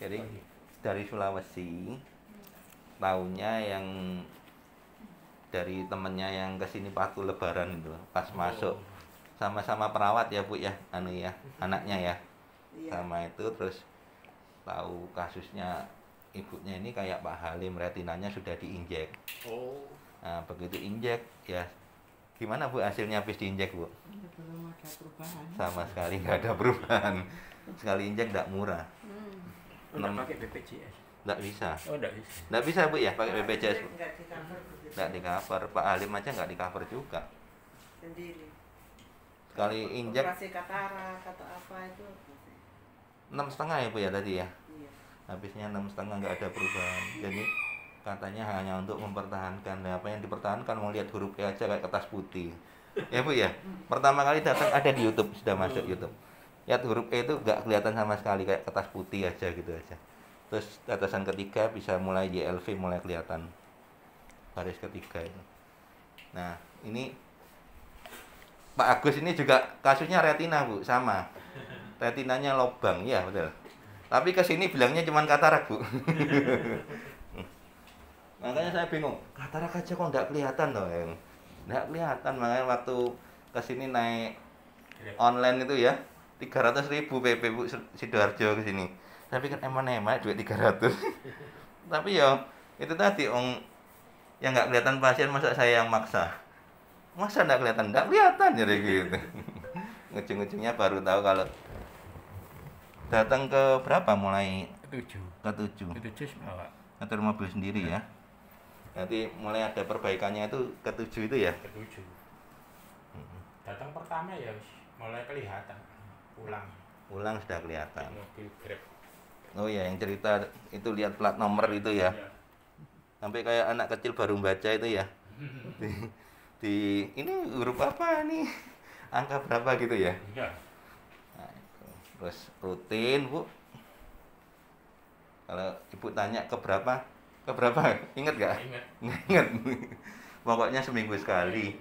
Jadi dari Sulawesi, tahunya yang dari temennya yang kesini waktu Lebaran itu, pas masuk sama-sama perawat ya Bu ya, ya, anaknya ya, sama itu terus tahu kasusnya ibunya ini kayak Pak Halim, retinanya sudah diinjek. Nah begitu injek ya, gimana Bu hasilnya habis diinjek Bu? Belum ada perubahan. Sama sekali nggak ada perubahan. Sekali injek nggak murah. Nggak pakai BPJS? Nggak bisa. Oh nggak bisa. Nggak bisa Bu ya pakai BPJS. Nggak di cover. cover. Pak Halim aja nggak di cover juga. Sendiri. Sekali injek Operasi katarak atau apa itu? 6,5 ya Bu ya tadi ya. Iya. Habisnya 6,5 nggak ada perubahan. Jadi katanya hanya untuk mempertahankan. Nah, apa yang dipertahankan mau lihat huruf E aja kayak kertas putih. Ya Bu ya. Pertama kali datang ada di YouTube, sudah masuk YouTube. Lihat huruf E itu nggak kelihatan sama sekali kayak kertas putih aja gitu aja. Terus tetesan ketiga bisa mulai JLV mulai kelihatan. Baris ketiga itu. Nah, ini Pak Agus ini juga kasusnya retina Bu, sama. Retinanya lobang, ya betul. Tapi kesini bilangnya cuma katarak Bu. Makanya saya bingung, katarak aja kok nggak kelihatan loh. Nggak kelihatan, makanya waktu kesini naik online itu ya 300.000 PP Bu Sidoarjo kesini. Tapi kan emang duit 300. Tapi ya itu tadi yang nggak kelihatan pasien, masa saya yang maksa. Masa nggak kelihatan? Nggak kelihatan jadi gitu. Ujung-ujungnya baru tahu kalau datang ke berapa mulai Ketujuh. ke-7. Bawa. Ngatur mobil sendiri ya. Nanti mulai ada perbaikannya itu ke-7 itu ya. Ketujuh. Datang pertama ya mulai kelihatan. Pulang sudah kelihatan. Mobil Grab. Oh ya, yang cerita itu lihat plat nomor itu ya. Sampai kayak anak kecil baru baca itu ya. Ini huruf apa nih? Angka berapa gitu ya? Iya. Nah, itu. Terus rutin Bu. Kalau ibu tanya ke berapa? Ingat gak? Ingat. Pokoknya seminggu sekali.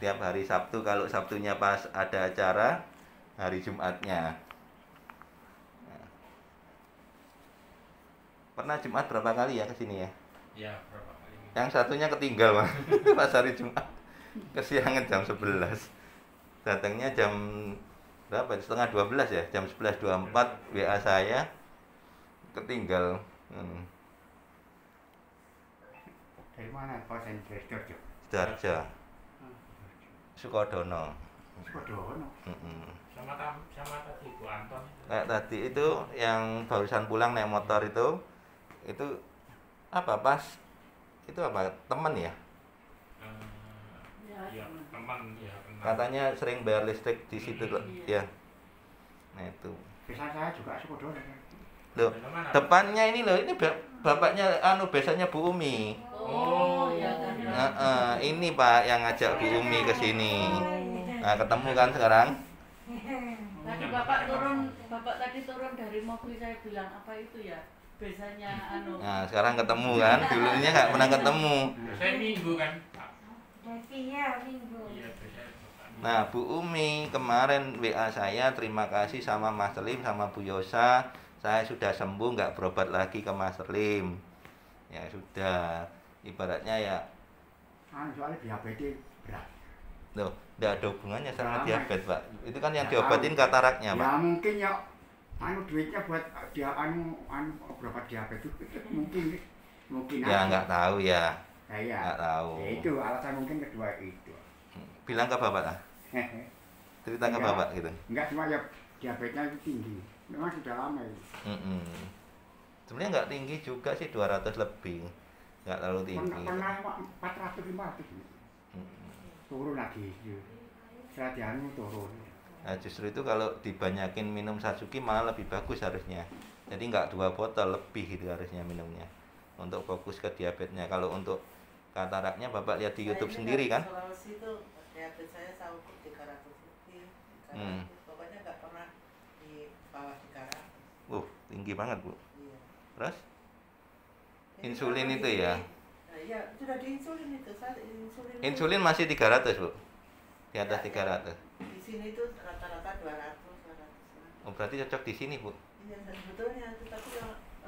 Tiap hari Sabtu, kalau Sabtunya pas ada acara, hari Jumatnya. Nah. Pernah Jumat berapa kali ya kesini ya? Iya, berapa kali? Yang satunya ketinggal Mas. Pas hari Jumat. Kesiangan jam 11. Datangnya jam berapa? Setengah 12 ya, jam 11.24 WA saya ketinggal. Dari mana pasien dari Sidoarjo? Sidoarjo. Sukodono. Sukodono. Sama tadi Bu Anton. Kayak tadi itu yang barusan pulang naik motor itu apa pas itu apa teman ya? Ya teman ya. Katanya sering bayar listrik di situ loh. Ya. Nah itu. Bisa saya juga Sukodono. Loh, depannya ini loh, ini bapaknya biasanya Bu Umi. Oh, ya kan. Ini Pak yang ngajak Bu Umi ke sini. Nah, ketemu kan sekarang? Tadi Bapak tadi turun dari mobil, saya bilang apa itu ya? Biasanya Nah, sekarang ketemu kan? Dulunya nggak pernah ketemu. Saya minggu kan. Iya, minggu. Iya, biasanya. Nah, Bu Umi kemarin WA saya, terima kasih sama Mas Lim sama Bu Yosa. Saya sudah sembuh, nggak berobat lagi ke Mas Lim. Ya sudah, ibaratnya ya. Soalnya diabetes berat. Loh, nggak ada hubungannya sama Ya, diabetes Pak. Itu kan yang ya, diobatin kataraknya Pak. Ya mungkin ya, duitnya buat dia berobat diabetes mungkin. Ya nggak tahu ya. Iya. Nggak tahu. Ya, itu alasan mungkin kedua itu. Bilang ke Bapak lah. Cerita ke Bapak gitu. Enggak, cuma ya diabetesnya itu tinggi. Memang sudah lama itu. Sebenarnya nggak tinggi juga sih, 200 lebih. Nggak terlalu tinggi. Pernah 400-500. Turun lagi. Setelah dianu turun. Nah justru itu kalau dibanyakin minum Satsuki malah lebih bagus harusnya. Jadi nggak 2 botol lebih itu harusnya minumnya. Untuk fokus ke diabetesnya. Kalau untuk kataraknya Bapak lihat di YouTube sendiri kan? Sulawesi itu diabetes saya ukur 300 lebih. Pokoknya nggak pernah di bawah 300. Tinggi banget Bu. Iya. Terus? Jadi Insulin kalau itu di- ya? Nah, iya, sudah diinsulin itu. Insulin masih 300 Bu? Di atas Ya, 300? Di sini itu rata-rata 200. Oh berarti cocok di sini Bu? Iya, sebetulnya. Tapi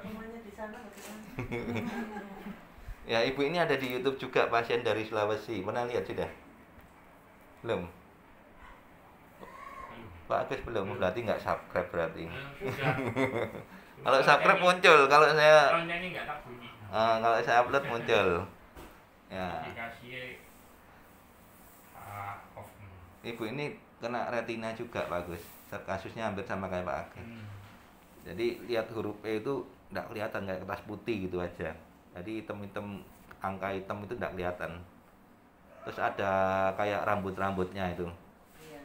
Rumahnya di sana bagaimana? Ya, ibu ini ada di YouTube juga, pasien dari Sulawesi. Pernah lihat sudah? Belum? Pak Agus belum, berarti nggak subscribe berarti. Sudah. Kalau subscribe muncul, kalau saya Soalnya ini nggak tak bunyi. kalau saya upload muncul. Ya, Aplikasi off. ibu ini kena retina juga Pak Agus. Kasusnya hampir sama kayak Pak Agus. Jadi lihat huruf E itu nggak kelihatan, kayak kertas putih gitu aja. Jadi hitam-hitam, angka hitam itu nggak kelihatan. Terus ada kayak rambut-rambutnya itu. Iya,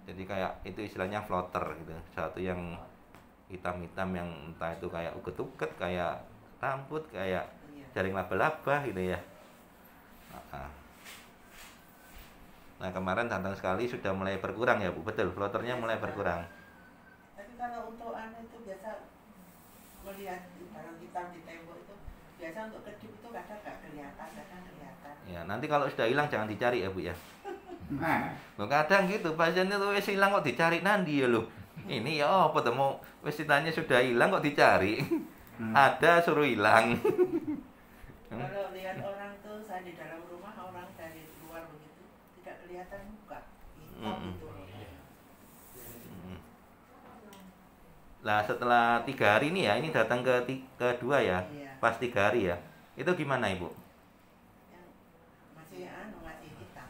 Jadi kayak itu istilahnya floater gitu, satu yang hitam-hitam yang entah itu kayak uget-uget, kayak rambut, kayak iya. jaring laba-laba gitu ya. Nah, kemarin datang sekali sudah mulai berkurang ya Bu, betul, floaternya mulai berkurang. Tapi kalau untuk anu itu biasa melihat barang hitam di tembok itu biasa untuk kedip itu kadang nggak kelihatan, kadang kelihatan. Ya, nanti kalau sudah hilang jangan dicari ya Bu ya. Nah, Loh, kadang gitu, pasien itu wis hilang kok dicari nanti ya loh. Ini ya apa tuh, mau wis ditanya sudah hilang kok dicari. Ada suruh hilang. Kalau lihat orang tuh saya di dalam rumah, orang dari luar begitu tidak kelihatan muka, hitam Mm-mm. itu. Lah setelah 3 hari ini ya, ini datang kedua ya, Iya. pas 3 hari ya. Itu gimana Ibu? Yang masih anu masih hitam.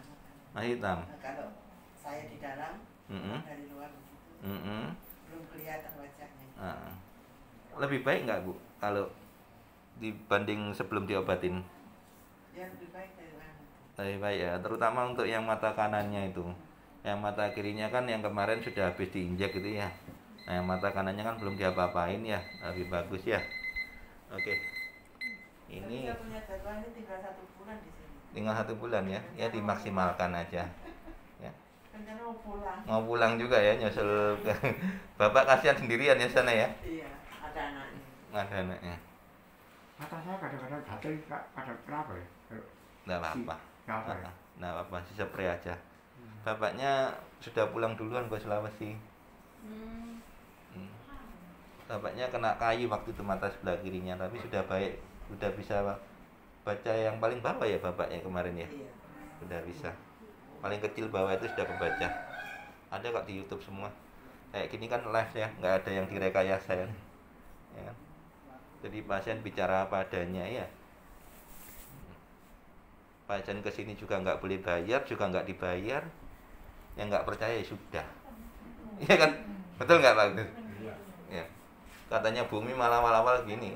Masih hitam. Nah, kalau saya di dalam, Mm-mm. dari luar begitu Mm-mm. belum kelihatan wajahnya. Nah, lebih baik nggak Bu kalau dibanding sebelum diobatin? Ya lebih baik dari anu. Lebih baik ya, terutama untuk yang mata kanannya itu. Yang mata kirinya kan yang kemarin sudah habis diinjek gitu ya. Nah, yang mata kanannya kan belum diapa-apain ya, lebih bagus ya. Oke. Tapi Ini saya punya jadwal ini tinggal 1 bulan di sini. tinggal 1 bulan ya, ya dimaksimalkan aja. Ya. Rencana mau pulang. Mau pulang juga ya, nyusul ke Bapak kasihan sendirian ya sana ya. Iya, ada anaknya. Ada anaknya. mata saya kadang-kadang gatel, kadang kenapa ya? Nggak apa-apa. Kenapa ya? Nggak apa-apa, sih spray aja. Bapaknya sudah pulang duluan ke Sulawesi. Hmm. Bapaknya kena kayu waktu itu mata sebelah kirinya, tapi sudah baik, sudah bisa baca yang paling bawah ya bapaknya kemarin ya. Iya. Sudah bisa. Paling kecil bawah itu sudah kebaca. Ada kok di YouTube semua. Kayak gini kan live ya, nggak ada yang direkayasa ya. Ya kan? Jadi pasien bicara apa adanya ya. Pasien kesini juga nggak boleh bayar, juga nggak dibayar. Yang nggak percaya ya sudah. Iya kan? Betul nggak Pak Agus? Ya. Katanya Bumi malah awal gini.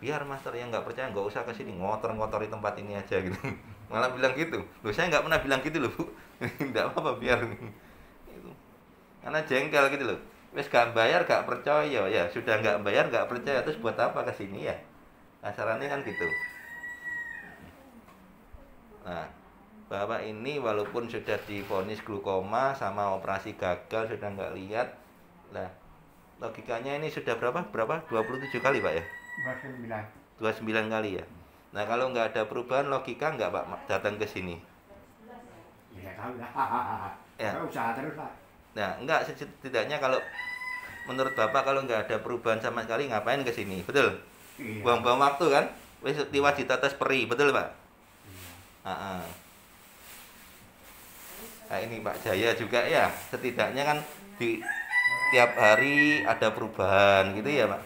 Biar master yang nggak percaya nggak usah kesini, ngotor-ngotori tempat ini aja gitu. Malah bilang gitu. Loh, saya nggak pernah bilang gitu loh Bu. Nggak apa-apa biar. Itu. Karena jengkel gitu loh. Wes gak bayar gak percaya ya, sudah nggak bayar nggak percaya, terus buat apa kesini ya? Kasarannya kan gitu. Nah, Bapak ini walaupun sudah divonis glukoma sama operasi gagal, sudah nggak lihat. Nah, logikanya ini sudah berapa? 27 kali Pak ya? 29. 29 kali ya. Nah, kalau nggak ada perubahan logika nggak Pak datang ke sini? Ya tahu lah. Ya. Saya usaha terus lah. Nah, enggak, setidaknya kalau menurut Bapak kalau nggak ada perubahan sama sekali ngapain ke sini? Betul? Iya. Buang-buang waktu kan? Wis tiwas ditetes peri, betul Pak? Iya. Nah, ini Pak Jaya juga ya, setidaknya kan di tiap hari ada perubahan gitu ya Pak.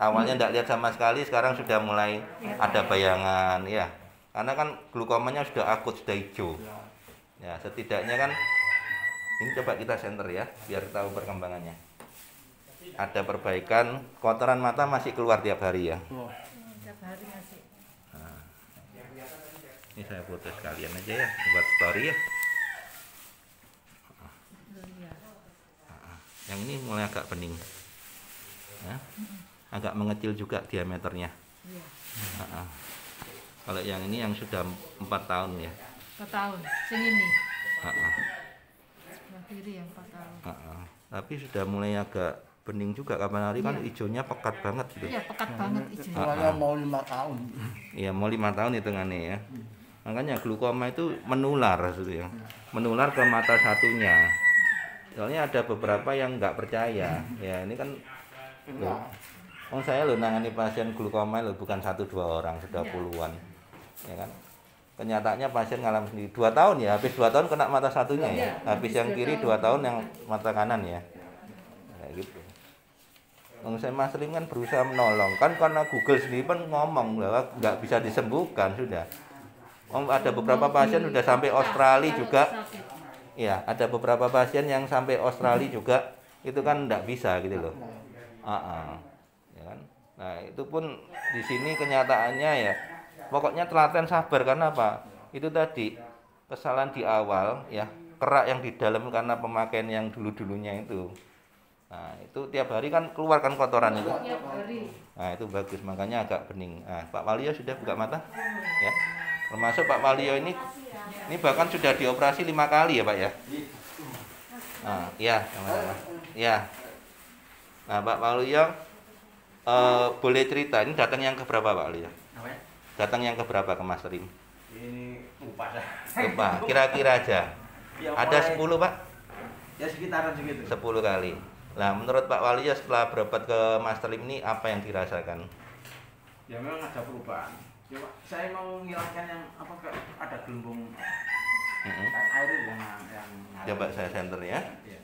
Awalnya enggak lihat sama sekali, sekarang sudah mulai ada bayangan ya. Karena kan glukomanya sudah akut, sudah hijau. Ya, setidaknya kan ini coba kita center ya, biar tahu perkembangannya. Ada perbaikan, kotoran mata masih keluar tiap hari ya. Tiap hari masih. Nah, ini saya foto sekalian aja ya, buat story ya. Yang ini mulai agak bening, ya. Agak mengecil juga diameternya. Iya. Kalau yang ini yang sudah 4 tahun ya. 4 tahun. Sing ini. Ah. Sebelah kiri yang 4 tahun. Tapi sudah mulai agak bening juga, kapan hari kan hijaunya pekat banget gitu. Iya, pekat banget hijaunya. Soalnya mau 5 tahun. Iya, mau 5 tahun hitungannya ya. Makanya glukoma itu menular gitu ya. Menular ke mata satunya. Soalnya ada beberapa yang nggak percaya. Ya, ini kan loh, Saya lo nangani pasien glaukoma lo bukan 1-2 orang, sudah Iya. puluhan, ya kan. Kenyataannya pasien ngalamin sendiri 2 tahun ya, habis 2 tahun kena mata satunya ya, Iya, habis yang habis 2 kiri tahun. 2 tahun yang mata kanan ya, kayak gitu. Saya Mas Lim kan berusaha menolong, kan karena Google sendiri kan ngomong bahwa nggak bisa disembuhkan sudah. Ada beberapa pasien sudah sampai Australia juga, ya ada beberapa pasien yang sampai Australia juga itu kan nggak bisa gitu loh. Ya kan? Nah itu pun di sini kenyataannya ya, pokoknya telaten sabar karena apa? Itu tadi kesalahan di awal ya, kerak yang di dalam karena pemakaian yang dulu-dulunya itu. Nah itu tiap hari kan keluarkan kotoran itu. Tiap hari. Nah itu bagus, makanya agak bening. Nah, Pak Walio sudah buka mata, ya. Termasuk Pak Walio ini bahkan sudah dioperasi 5 kali ya Pak ya. Nah, iya, sama-sama. Ya. Nah Pak Walio boleh cerita ini datang yang keberapa Pak Walio? Apa ya? Datang yang keberapa ke Mas Lim? Ini lupa dah. Lupa, kira-kira aja. Ya, Ada 10 Pak? Ya sekitaran segitu. 10 kali. Nah menurut Pak Walio setelah berobat ke Mas Lim ini apa yang dirasakan? Ya memang ada perubahan. Coba saya mau menghilangkan yang apa kayak ada gelembung kayak air yang Coba saya center ya. Iya.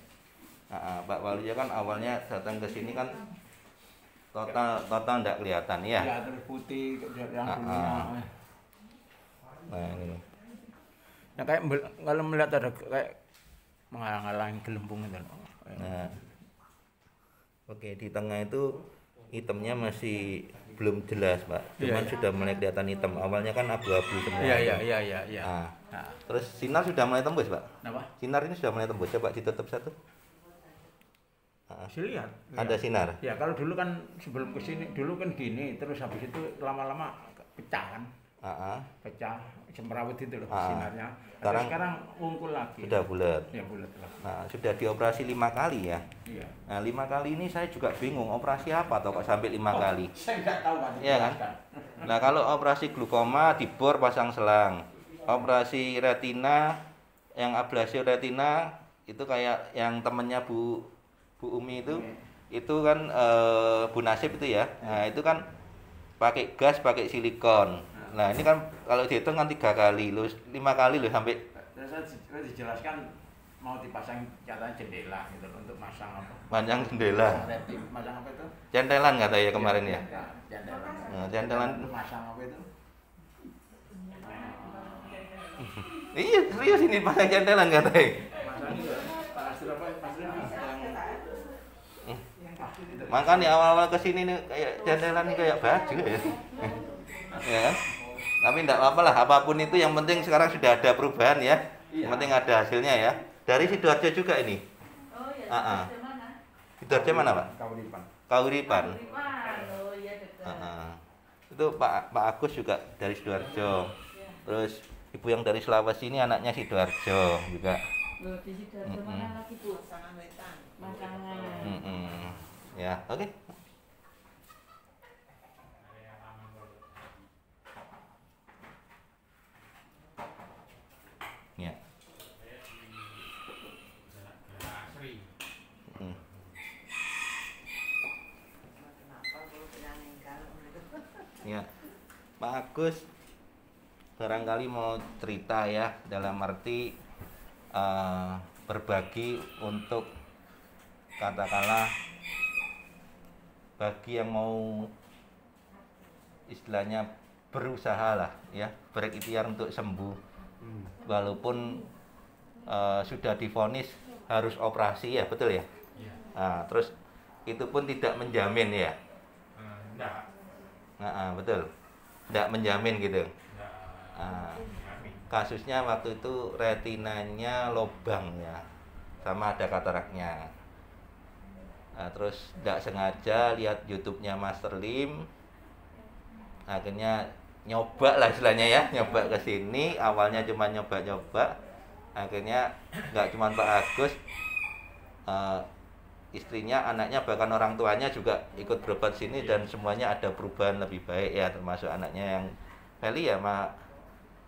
Pak Walio kan awalnya datang ke sini kan total enggak kelihatan ya. Ya terus putih yang Ah, dulunya. ah. Nah ini. Nah kayak kalau melihat ada kayak menghalang-halangi gelembung itu. Nah, oke di tengah itu hitamnya masih belum jelas Pak. Cuman Iya, iya. sudah mulai kelihatan hitam. Awalnya kan abu-abu semua. Iya. Nah, Nah, terus sinar sudah mulai tembus Pak. apa? Sinar ini sudah mulai tembus. Coba ditutup satu. Saya lihat. Ada sinar. Ya kalau dulu kan sebelum kesini dulu kan gini, terus habis itu lama-lama pecah kan, pecah semrawut itu loh sinarnya. Sekarang ungkul lagi. Sudah bulat. Ya bulat lagi. Nah, sudah dioperasi 5 kali ya. Iya. Nah, 5 kali ini saya juga bingung operasi apa atau kok sampai 5 kali. Saya nggak tahu kan. Iya kan? Nah, kalau operasi glaukoma dibor pasang selang. Operasi retina yang ablasi retina itu kayak yang temennya Bu Umi itu kan Bu Nasib itu ya. Nah, itu kan pakai gas, pakai silikon. Nah, ini kan kalau dihitung kan 3 kali, 5 kali loh sampai. Terus saya dijelaskan mau dipasang catatan jendela gitu loh, untuk masang apa? Panjang jendela. Masang apa itu? Centelan kata ya kemarin ya. Centelan. Nah, centelan. Masang apa itu? Iya, serius ini pasang centelan katanya. Masang itu. Pasir apa? Pasir yang Makanya awal-awal kesini nih kayak centelan nih kayak baju ya. Ya kan? Tapi enggak apa-apa lah, apapun itu yang penting sekarang sudah ada perubahan ya. Yang penting ada hasilnya ya. Dari Sidoarjo juga ini. Oh ya, Ah, ah. Sidoarjo mana? Sidoarjo mana, Pak? Kauripan. Kauripan. Kauripan. Oh iya dekat. Itu Pak Agus juga dari Sidoarjo. Terus ibu yang dari Sulawesi ini anaknya Sidoarjo juga. Loh, di Sidoarjo mana lagi Bu? Pasangan wetan. Makangan. Ya, oke. Ya. Asri. Kenapa kalau punya meninggal? Ya, Pak Agus barangkali mau cerita ya, dalam arti berbagi untuk katakanlah bagi yang mau istilahnya berusaha lah ya, berikhtiar untuk sembuh walaupun sudah divonis harus operasi ya, betul ya? Iya. Nah, terus itu pun tidak menjamin ya. Enggak. Betul, tidak menjamin gitu. Enggak. Kami. Kasusnya waktu itu retinanya lobang ya, sama ada kataraknya. Nah, terus tidak sengaja lihat YouTube-nya Master Lim, akhirnya nyoba lah istilahnya ya, nyoba ke sini. Awalnya cuma nyoba-nyoba, akhirnya nggak cuma Pak Agus, istrinya, anaknya, bahkan orang tuanya juga ikut berobat sini dan semuanya ada perubahan lebih baik ya, termasuk anaknya yang Feli ya,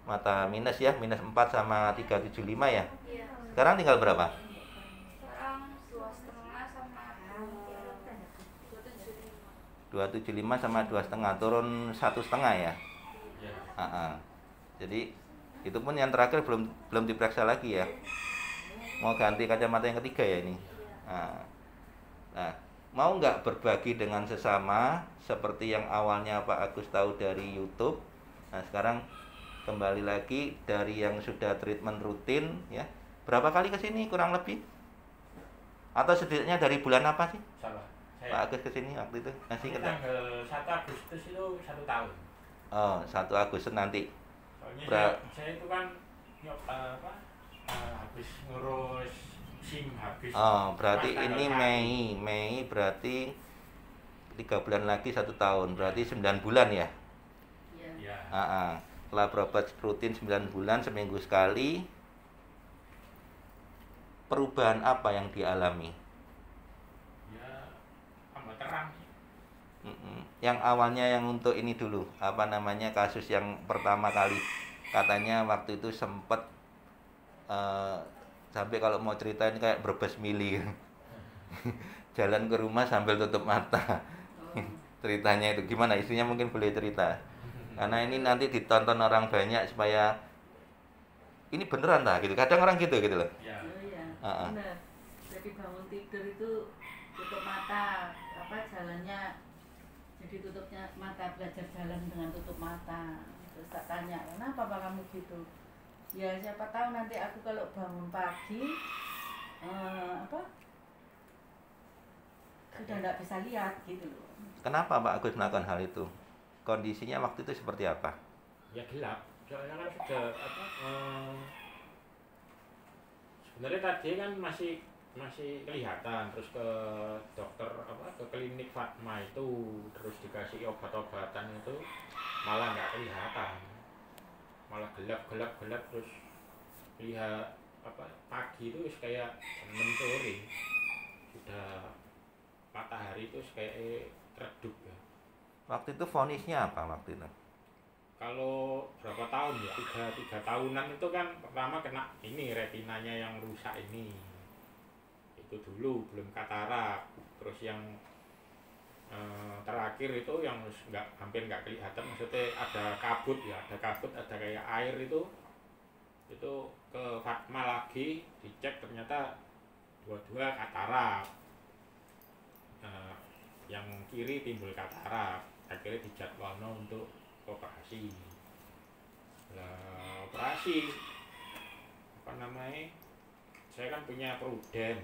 mata minus ya, minus 4 sama 375 ya. Iya. Sekarang tinggal berapa? Sekarang 2,5 sama 2,75. 275 sama 2,5 turun 1,5 ya. Ya. Jadi itu pun yang terakhir belum diperiksa lagi ya. Mau ganti kacamata yang ketiga ya ini. Nah, mau nggak berbagi dengan sesama seperti yang awalnya Pak Agus tahu dari YouTube. Nah, sekarang kembali lagi dari yang sudah treatment rutin ya. Berapa kali ke sini kurang lebih? Atau setidaknya dari bulan apa sih? Salah. Pak Agus ke sini waktu itu masih Ini ketemu. tanggal 1 Agustus itu 1 tahun. Oh, 1 Agustus nanti. Soalnya saya itu kan habis ngurus SIM habis. Oh, berarti pas tanggal ini 1. Mei berarti 3 bulan lagi 1 tahun, berarti 9 bulan ya. Ya. Ya. Setelah berobat rutin 9 bulan seminggu sekali, perubahan apa yang dialami? Ya, tambah terang. Yang awalnya yang untuk ini dulu, apa namanya, kasus yang pertama kali katanya waktu itu sempat sampai kalau mau cerita ini kayak berbes mili. Jalan ke rumah sambil tutup mata. Ceritanya itu gimana? Istrinya mungkin boleh cerita. Karena ini nanti ditonton orang banyak supaya ini beneran tak gitu. Kadang orang gitu loh. Ya. Oh iya, Ah. benar. Jadi bangun tidur itu tutup mata, jalannya jadi tutupnya mata, belajar jalan dengan tutup mata. Terus tak tanya, kenapa Pak kamu gitu? Ya siapa tahu nanti aku kalau bangun pagi sudah tidak bisa lihat gitu loh. Kenapa Pak Agus melakukan hal itu? Kondisinya waktu itu seperti apa? Ya gelap. Soalnya kan sudah sebenarnya tadi kan masih kelihatan, terus ke dokter ke klinik Fatma itu terus dikasih obat-obatan itu malah nggak kelihatan, malah gelap terus lihat pagi itu kayak jam 6 sore sudah matahari itu kayak redup ya. Waktu itu vonisnya apa waktu itu? Kalau berapa tahun ya, tiga tahunan itu kan pertama kena ini retinanya yang rusak ini, itu dulu belum katarak. Terus yang terakhir itu yang hampir nggak kelihatan, maksudnya ada kabut ada kayak air itu ke Fatma lagi dicek ternyata dua-dua katarak. Yang kiri timbul katarak, akhirnya dijadwalno untuk operasi. Operasi saya kan punya Pruden,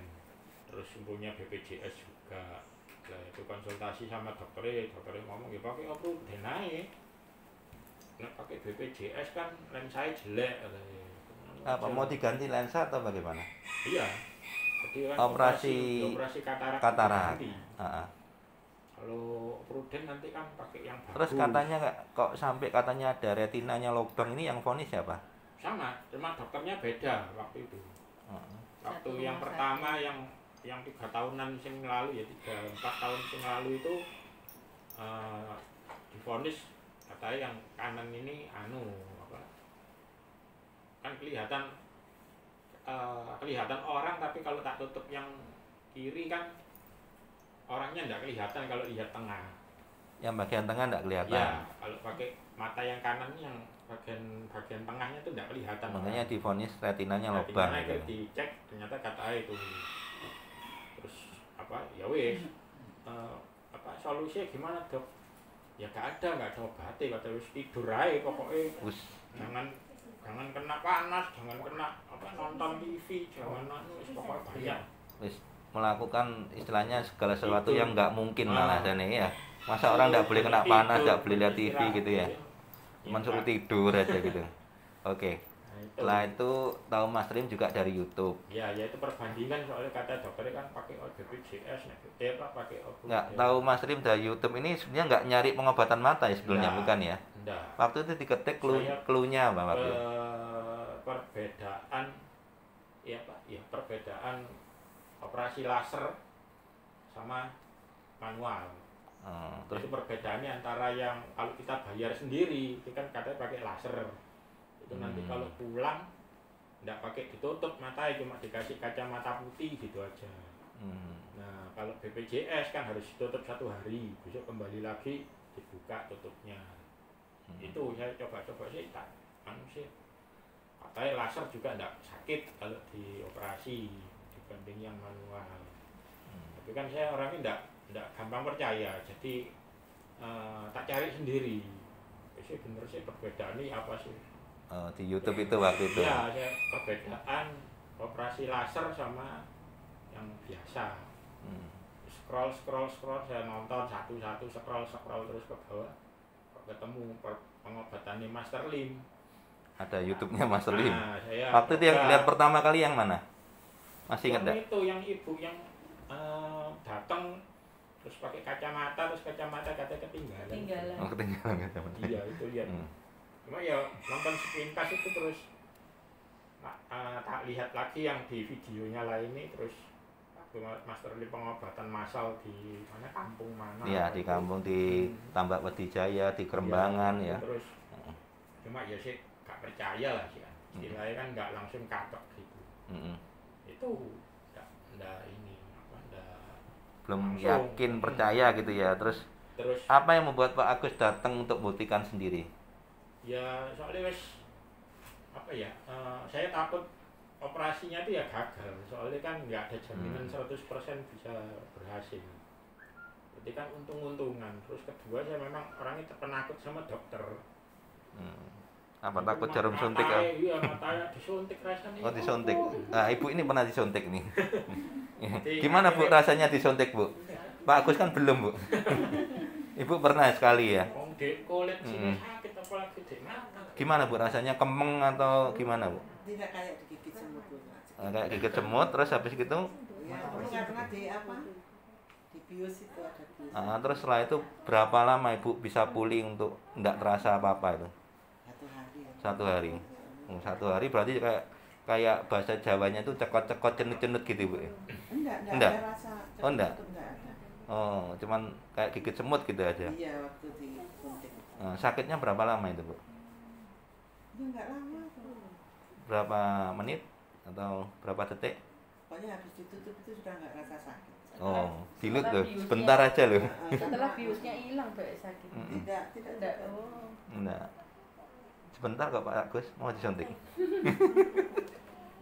terus punya BPJS juga. Itu konsultasi sama dokternya ngomong ya pakai Pruden aja. Nek pakai BPJS kan lensanya jelek. Apa mau diganti lensa atau bagaimana? Iya. Jadi kan Operasi katarak. Kalau Pruden nanti kan pakai yang bagus. Terus katanya kok sampai katanya ada retinanya lubang, ini yang vonis siapa? Sama, cuma dokternya beda waktu itu. Waktu Satu yang rumah pertama yang 3 tahunan yang lalu ya 3-4 tahun yang lalu itu divonis katanya yang kanan ini kan kelihatan orang, tapi kalau tak tutup yang kiri kan orangnya enggak kelihatan kalau lihat tengah. Yang bagian tengah enggak kelihatan. Ya, kalau pakai mata yang kanan yang bagian tengahnya itu enggak kelihatan. Makanya divonis retinanya lubang itu gitu. dicek ternyata kata itu. Terus ya wis solusinya gimana, Dok? Ya enggak ada obatnya, kata wis tidur aja pokoknya. Jangan kena panas, jangan kena nonton TV, jangan pokoknya banyak. Wis melakukan istilahnya segala sesuatu yang nggak mungkin malah dan ya. Masa orang nggak boleh kena panas, nggak boleh lihat TV gitu ya. Cuman suruh tidur aja gitu. Oke. Setelah itu tahu Mas Trim juga dari YouTube. Ya itu perbandingan, soalnya kata dokternya kan pakai BPJS, pakai Nggak tahu Mas Trim dari YouTube ini sebenarnya nggak nyari pengobatan mata ya sebetulnya, bukan ya? Enggak. Waktu itu diketik clue-nya apa waktu itu? Perbedaan operasi laser sama manual. Terus itu perbedaannya antara yang kalau kita bayar sendiri itu kan katanya pakai laser. Itu nanti kalau pulang enggak pakai ditutup matanya, cuma dikasih kacamata putih gitu aja. Nah, kalau BPJS kan harus tutup 1 hari, besok kembali lagi dibuka tutupnya. Itu saya coba-coba sih, sih katanya laser juga enggak sakit kalau dioperasi dibanding yang manual. Tapi kan saya orangnya enggak gampang percaya, jadi tak cari sendiri. Sih bener sih perbedaan ini apa sih? Di YouTube itu waktu itu. Ya, saya perbedaan operasi laser sama yang biasa. Scroll saya nonton satu-satu scroll terus ke bawah ketemu pengobatannya Master Lim. Ada YouTube-nya Master Lim. Nah, waktu itu yang lihat pertama kali yang mana? Masih ingat enggak? Itu yang ibu yang datang terus pakai kacamata, terus kacamata katanya ketinggalan. Ketinggalan kacamata. Iya, itu lihat. Cuma ya nonton sepintas itu terus tak lihat lagi yang di videonya lainnya, terus Master Lim pengobatan massal di mana, kampung mana? Iya, di kampung di Tambak Wedijaya, di Kerembangan ya. Terus cuma ya sih gak percaya lah sih kan. Istilahnya kan gak langsung katok gitu. Itu enggak ini belum langsung yakin percaya gitu ya. Terus apa yang membuat Pak Agus datang untuk buktikan sendiri? Ya soalnya wes apa ya, saya takut operasinya itu ya gagal, soalnya kan nggak ada jaminan 100% bisa berhasil. Jadi kan untung-untungan. Terus kedua, saya memang orangnya penakut sama dokter. Apa takut jarum suntik ya? Iya, matanya disuntik rasanya. Oh, disuntik. Nah, ibu ini pernah disuntik nih. Gimana Bu rasanya disuntik, Bu? Pak Agus kan belum, Bu. Ibu pernah sekali ya? Kulit sini sakit apalagi di mata. Gimana Bu rasanya, kemeng atau gimana, Bu? Tidak kayak digigit semut. Kayak gigit semut, terus habis gitu? Ya, karena di apa? Di bius itu ada bius. Terus setelah itu berapa lama Ibu bisa pulih untuk enggak terasa apa-apa itu? 1 hari. 1 hari. 1 hari berarti kayak bahasa Jawanya itu cekot-cekot, cenut-cenut gitu, Bu. Enggak ada rasa. Oh, enggak. Enggak ada. Oh, cuman kayak gigit semut gitu aja. Iya, waktu disuntik. Sakitnya berapa lama itu, Bu? Ya enggak lama tuh. Berapa menit atau berapa detik? Pokoknya habis ditutup itu sudah enggak rasa sakit. Oh, dilut loh, sebentar aja loh. Setelah biusnya hilang kayak sakit. Tidak. Oh. Enggak. Sebentar kok Pak Agus mau disuntik.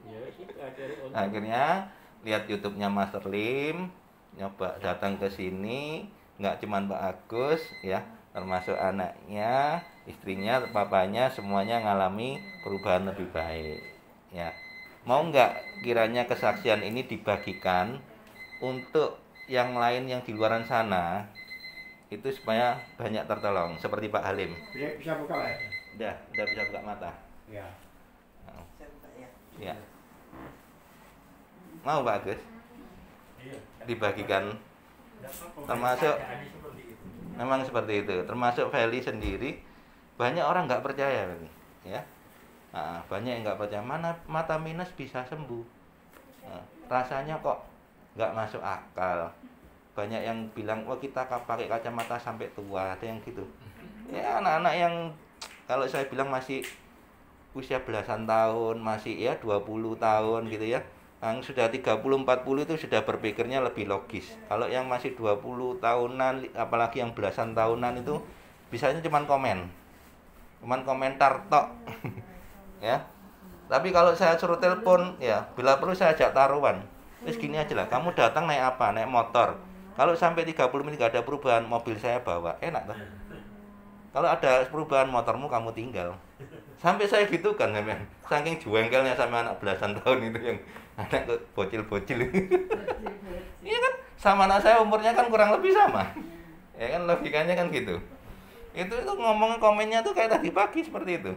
Ya, itu akhirnya Akhirnya lihat YouTube-nya Master Lim, nyoba datang ke sini, nggak cuman Pak Agus ya, termasuk anaknya, istrinya, papanya, semuanya ngalami perubahan lebih baik ya. Mau nggak kiranya kesaksian ini dibagikan untuk yang lain yang di luaran sana, itu supaya banyak tertolong, seperti Pak Halim. Bisa buka lah. Udah bisa buka mata. Ya. Ya. Mau Pak Agus dibagikan, termasuk memang seperti itu, termasuk Feli sendiri. Banyak orang nggak percaya ya. Banyak yang nggak percaya, mana mata minus bisa sembuh. Rasanya kok nggak masuk akal. Banyak yang bilang, wah kita pakai kacamata sampai tua, ada yang gitu. Ya anak-anak yang kalau saya bilang masih usia belasan tahun, masih ya 20 tahun gitu ya. Yang sudah 30-40 itu sudah berpikirnya lebih logis. Kalau yang masih 20 tahunan, apalagi yang belasan tahunan itu bisanya cuman komentar tok. Ya. Tapi kalau saya suruh telepon, ya bila perlu saya ajak taruhan. Terus gini aja lah, kamu datang naik apa? Naik motor. Kalau sampai 30 menit gak ada perubahan, mobil saya bawa. Enak tuh. Kalau ada perubahan, motormu kamu tinggal. Sampai saya gitu kan, saking juengkelnya sama anak belasan tahun itu, yang anak bocil-bocil. Iya kan, sama anak saya umurnya kan kurang lebih sama. Ya kan, logikanya kan gitu. Itu ngomong komennya tuh kayak tadi pagi seperti itu.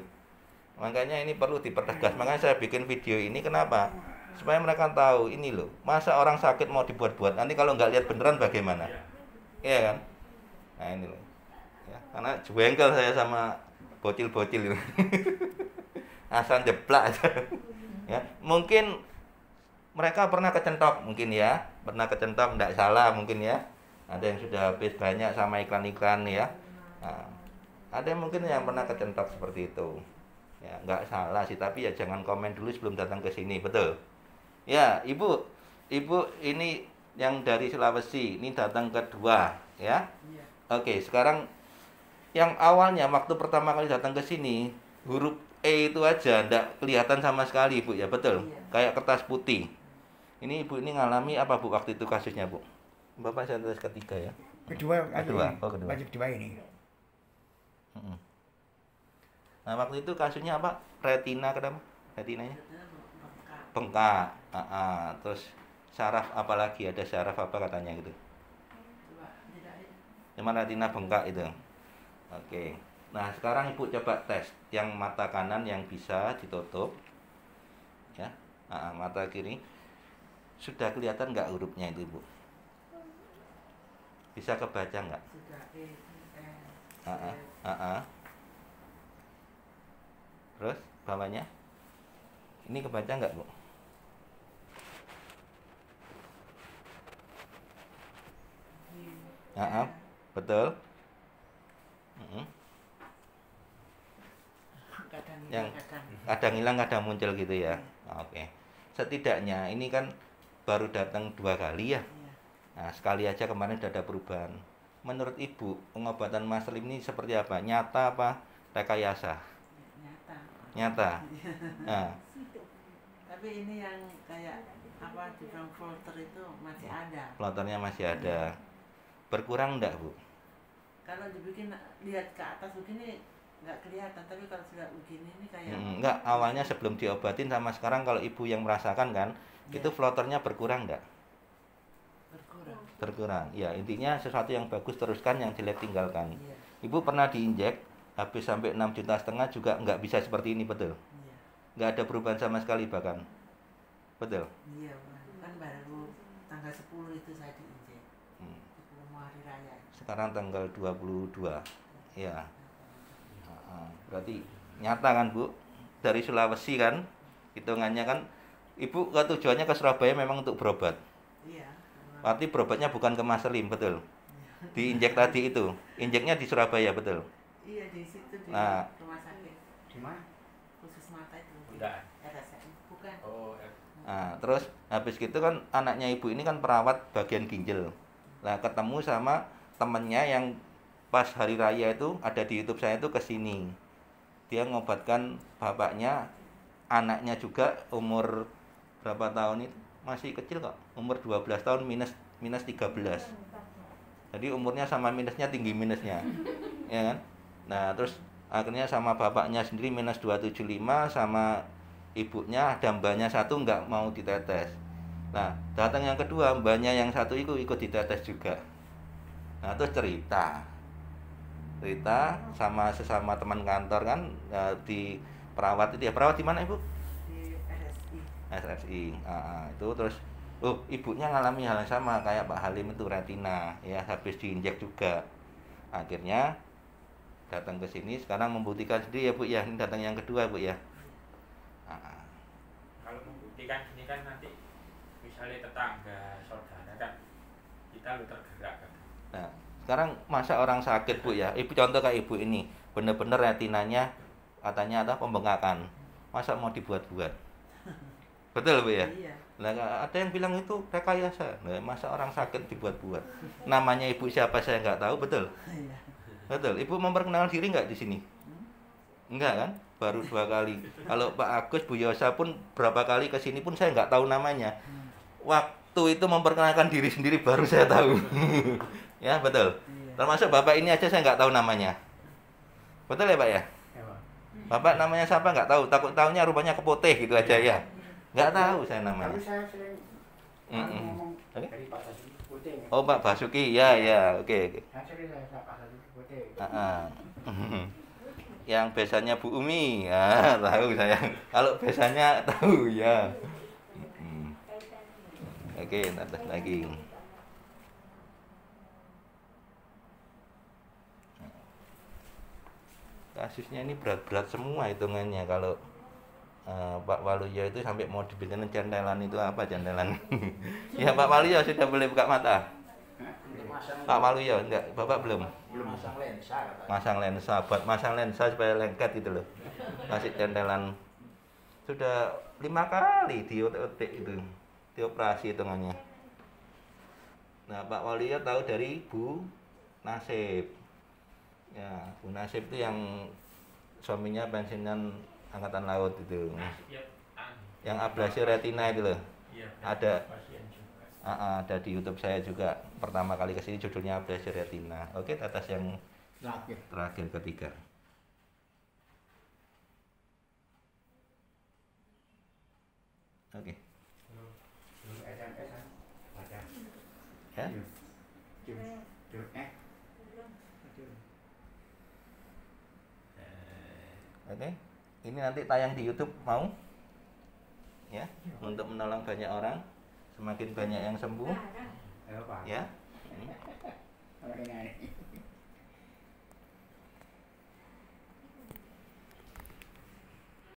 Makanya ini perlu dipertegas. Makanya saya bikin video ini, kenapa? Supaya mereka tahu, ini loh, masa orang sakit mau dibuat-buat, nanti kalau nggak lihat beneran bagaimana? Iya kan? Nah ini loh ya, karena jengkel saya sama bocil-bocil itu. Asal jeplak aja ya. Mungkin mereka pernah kecentok, mungkin ya, pernah kecentok, nggak salah mungkin ya. Ada yang sudah habis banyak sama iklan-iklan ya. Nah, ada yang mungkin yang pernah kecentok seperti itu ya, nggak salah sih, tapi ya jangan komen dulu sebelum datang ke sini, betul ya. Ibu ini yang dari Sulawesi ini datang kedua ya. Iya. Oke, sekarang yang awalnya waktu pertama kali datang ke sini huruf E itu aja ndak kelihatan sama sekali Bu ya, betul? Iya. Kayak kertas putih. Ini Ibu ini ngalami apa Bu waktu itu kasusnya Bu? Bapak saya tulis ketiga ya. Kedua, Kedua, oh kedua. wajib kedua ini. Mm-mm. Nah waktu itu kasusnya apa? Retina kenapa? Retinanya? Bengkak. Terus saraf apa lagi? Ada saraf apa katanya gitu? Coba tidak Cuma retina bengkak itu. Oke. Nah sekarang Ibu coba tes yang mata kanan yang bisa ditutup, ya. Mata kiri sudah kelihatan nggak hurufnya itu Ibu? Bisa kebaca nggak? sudah E Terus bawahnya? Ini kebaca nggak Bu? Betul. kadang Yang kadang kadang hilang kadang muncul gitu ya. Oke. Setidaknya ini kan baru datang 2 kali ya. iya. Nah, sekali aja kemarin sudah ada perubahan. Menurut Ibu, pengobatan Mas Lim ini seperti apa? Nyata apa rekayasa? Nyata. Nyata. Nah, Tapi ini yang kayak apa di Frankfurter itu masih ada. floaternya masih ada. Berkurang enggak, Bu? Kalau dibikin lihat ke atas begini nggak kelihatan, tapi kalau sudah begini ini kayak Enggak, awalnya sebelum diobatin sama sekarang kalau Ibu yang merasakan kan, itu floaternya berkurang enggak? berkurang. Berkurang. Ya, intinya sesuatu yang bagus teruskan, yang jelek tinggalkan. Iya. Ibu pernah diinjek habis sampai 6,5 juta juga nggak bisa seperti ini, betul? Iya. Nggak ada perubahan sama sekali bahkan. Betul? Iya, kan baru tanggal 10 itu saya diinjek. Hmm. 10 mau hari raya. Sekarang tanggal 22. Ya. Berarti nyata kan Bu? Dari Sulawesi kan? Hitungannya kan Ibu tujuannya ke Surabaya memang untuk berobat. Iya. Berarti berobatnya bukan ke Mas Lim, betul? Diinjek tadi itu. Injeknya di Surabaya, betul? Iya, di situ di Nah. rumah sakit Di mana? khusus mata itu. Bundaan. RSM. Bukan. Oh, Nah, terus habis gitu kan anaknya Ibu ini kan perawat bagian ginjal. Nah, ketemu sama temennya yang pas hari raya itu ada di YouTube saya itu ke sini. Dia ngobatkan bapaknya, anaknya juga umur berapa tahun itu? Masih kecil kok, umur 12 tahun minus 13. Jadi umurnya sama minusnya tinggi minusnya. Ya kan? Nah, terus akhirnya sama bapaknya sendiri minus 275, sama ibunya ada mbaknya satu nggak mau ditetes. Nah, datang yang kedua, mbaknya yang satu ikut ditetes juga. Nah, terus cerita sama sesama teman kantor kan, di perawat itu ya, perawat di mana Ibu? Di RSI. SSI. Itu terus ibunya ngalami hal yang sama kayak Pak Halim itu, retina ya, habis diinjek juga. Akhirnya datang ke sini, sekarang membuktikan sendiri ya Bu ya, ini datang yang kedua Bu ya. kalau membuktikan ini kan nanti misalnya tetangga, saudara kan kita lu tergerak kan. Nah, sekarang masa orang sakit Bu ya, Ibu contoh kayak Ibu ini, bener-bener retinanya katanya ada pembengkakan, masa mau dibuat-buat? Betul Bu ya? Iya. Nah, ada yang bilang itu rekayasa. Nah, masa orang sakit dibuat-buat? Namanya Ibu siapa saya nggak tahu, betul? Iya. Betul. Ibu memperkenalkan diri nggak di sini? Enggak kan? Baru 2 kali. Kalau Pak Agus, Bu Yosa pun berapa kali ke sini pun saya nggak tahu namanya. Waktu itu memperkenalkan diri sendiri baru saya tahu. Ya, betul. Iya. Termasuk Bapak ini aja saya nggak tahu namanya. Betul ya Pak ya? Bapak namanya siapa nggak tahu. Takut tahunya rupanya keputih gitu aja ya. Nggak tahu saya namanya. Tapi saya sering ngomong Oke. dari Pak Basuki Putih. Oh Pak Basuki, ya ya, oke. Saya sering Pak Basuki Putih. Yang biasanya Bu Umi, ya tahu saya. Kalau biasanya tahu ya. Oke, nanti lagi. Kasusnya ini berat-berat semua hitungannya. Kalau Pak Waluyo itu sampai mau dibikin jantelan itu apa jantelan? Ya Pak Waluyo sudah boleh buka mata. Pak Waluyo enggak, Bapak belum. Masang lensa katanya. Masang lensa, buat masang lensa supaya lengket gitu loh. Kasih jantelan. Sudah 5 kali diotek itu, dioperasi hitungannya. Nah, Pak Waluyo tahu dari Bu Nasib. Ya, Bu Nasib itu yang suaminya pensiunan angkatan laut itu. Yang ablasi retina itu loh. Ada ada di YouTube saya juga. Pertama kali kesini judulnya ablasi retina. Oke, tetes yang terakhir ketiga. Oke. Ya? Oke. Ini nanti tayang di YouTube mau? Ya, untuk menolong banyak orang, semakin banyak yang sembuh. Ya.